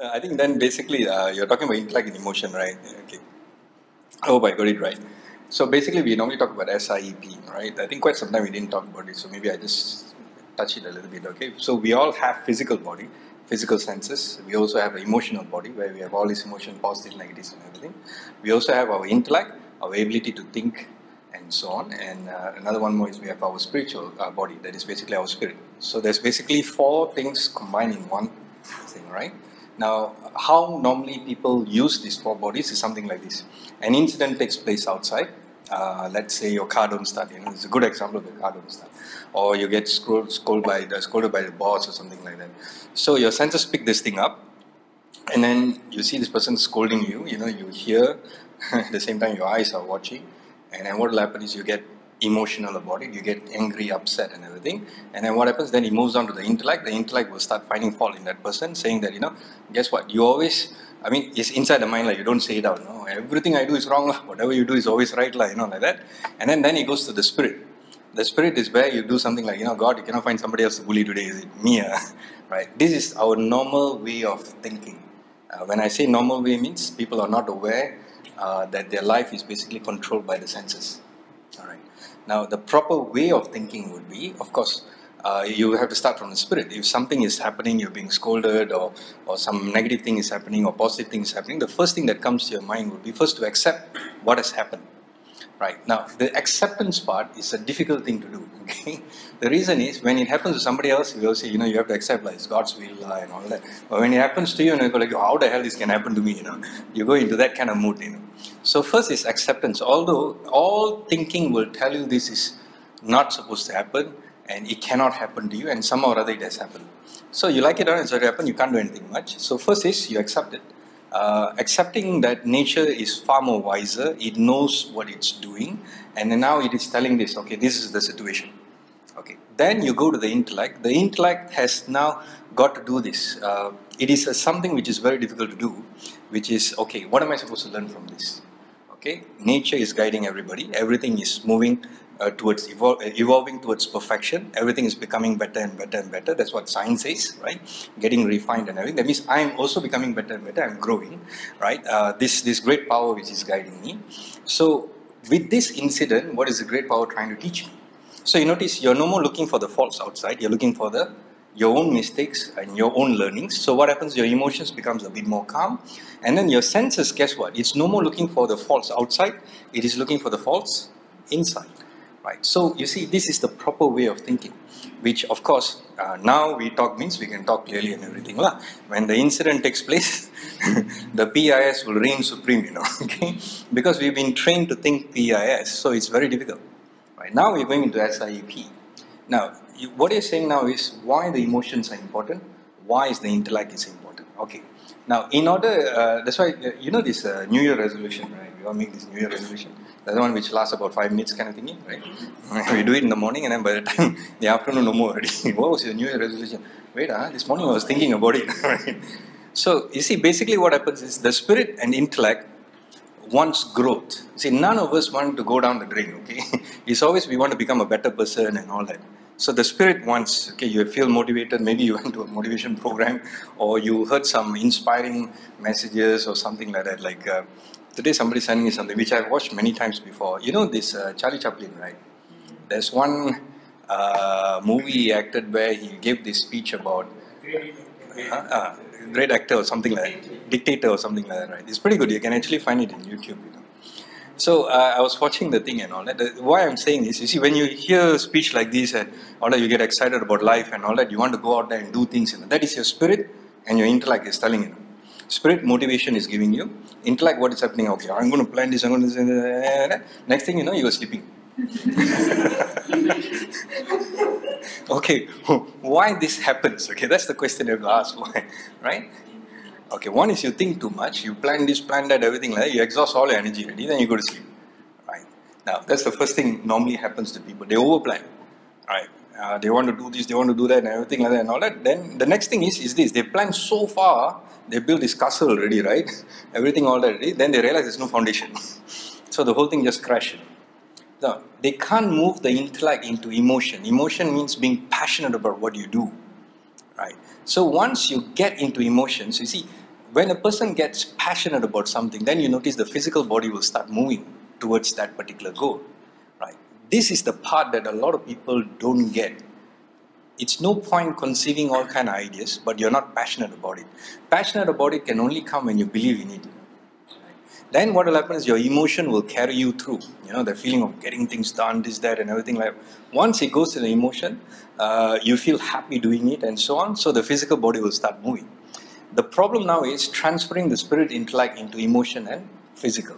I think then basically you're talking about intellect and emotion, right? Okay. I hope I got it right. So basically, we normally talk about SIEP, right? I think quite some time we didn't talk about it, so maybe I just touch it a little bit, okay? So we all have physical body, physical senses. We also have an emotional body where we have all these emotions, positive, negatives, and everything. We also have our intellect, our ability to think, and so on. And another one more is we have our spiritual body, that is basically our spirit. So there's basically four things combined in one thing, right? Now, how normally people use these four bodies is something like this. An incident takes place outside. Let's say your car don't start. It's a good example of the car don't start, or you get scolded by the boss or something like that. So your senses pick this thing up, and then you see this person scolding you. You hear at the same time your eyes are watching, and then what will happen is you get emotional about it. You get angry, upset, and everything. And then what happens? Then it moves on to the intellect. The intellect will start finding fault in that person, saying that guess what? You always, I mean, it's inside the mind. Like you don't say it out. No, everything I do is wrong. Whatever you do is always right. Like that. And then it goes to the spirit. The spirit is where you do something like, God, you cannot find somebody else to bully today. Is it me? Right? This is our normal way of thinking. When I say normal way means people are not aware that their life is basically controlled by the senses. All right. Now, the proper way of thinking would be, of course, you have to start from the spirit. If something is happening, you're being scolded, or some negative thing is happening, or positive thing is happening, the first thing that comes to your mind would be first to accept what has happened. Right. Now, the acceptance part is a difficult thing to do. Okay. The reason is when it happens to somebody else, we will say, you have to accept like it's God's will and all that. But when it happens to you, you go like, how the hell this can happen to me? You go into that kind of mood. So first is acceptance. Although all thinking will tell you this is not supposed to happen and it cannot happen to you, and somehow or other it has happened. So you like it or it's going to happen, you can't do anything much. So first is you accept it. Accepting that nature is far more wiser, it knows what it's doing, and then now it is telling this, okay, this is the situation. Okay, then you go to the intellect. The intellect has now got to do this. It is something which is very difficult to do, which is, okay, what am I supposed to learn from this? Okay, nature is guiding everybody. Everything is moving towards evolving towards perfection. Everything is becoming better and better and better. That's what science says, right? Getting refined and everything. That means I'm also becoming better and better. I'm growing, right? This great power which is guiding me. So with this incident, what is the great power trying to teach me? So you notice you're no more looking for the faults outside. You're looking for your own mistakes and your own learnings. So what happens? Your emotions becomes a bit more calm, and then your senses. Guess what? It's no more looking for the faults outside. It is looking for the faults inside. Right. So you see, this is the proper way of thinking, which of course now we talk means we can talk clearly and everything. When the incident takes place, the PIS will reign supreme. Okay, because we've been trained to think PIS, so it's very difficult. Right now we're going into SIEP. Now, what you're saying now is why the emotions are important, why is the intellect is important. Okay. Now, in order, that's why, this New Year resolution, right? We all make this New Year resolution. That's the one which lasts about 5 minutes kind of thingy, right? We do it in the morning and then by the time, the afternoon, no more already. What was your New Year resolution? Wait, this morning I was thinking about it, right? So, you see, basically what happens is the spirit and intellect wants growth. See, none of us want to go down the drain, okay? It's always we want to become a better person and all that. So the spirit wants, okay, you feel motivated, maybe you went to a motivation program or you heard some inspiring messages or something like that. Like today somebody sent me something which I've watched many times before. You know this Charlie Chaplin, right? There's one movie he acted where he gave this speech about great actor or something like that, dictator or something like that, right? It's pretty good. You can actually find it in YouTube. So I was watching the thing and all that. Why I'm saying this, you see, when you hear a speech like this and all that, you get excited about life and all that. You want to go out there and do things. That is your spirit, and your intellect is telling you. Spirit motivation is giving you. Intellect, what is happening? Okay, I'm going to plan this. I'm going to do this. Next thing you know, you are sleeping. Okay, why this happens? Okay, that's the question you have to ask. Why, right? Okay, one is you think too much, you plan this, plan that, everything like that, you exhaust all your energy already, then you go to sleep. Right. Now, that's the first thing normally happens to people. They overplan. Right. They want to do this, they want to do that, and everything like that and all that. Then the next thing is this. They plan so far, they build this castle already, right? Everything all that already. Then they realize there's no foundation. So the whole thing just crashed. Now, they can't move the intellect into emotion. Emotion means being passionate about what you do. Right. So once you get into emotions, you see, when a person gets passionate about something, then you notice the physical body will start moving towards that particular goal, right? This is the part that a lot of people don't get. It's no point conceiving all kind of ideas, but you're not passionate about it. Passionate about it can only come when you believe in it. Then what will happen is your emotion will carry you through. The feeling of getting things done, this, that, and everything. Like once it goes to the emotion, you feel happy doing it, and so on. So the physical body will start moving. The problem now is transferring the spirit intellect into emotion and physical.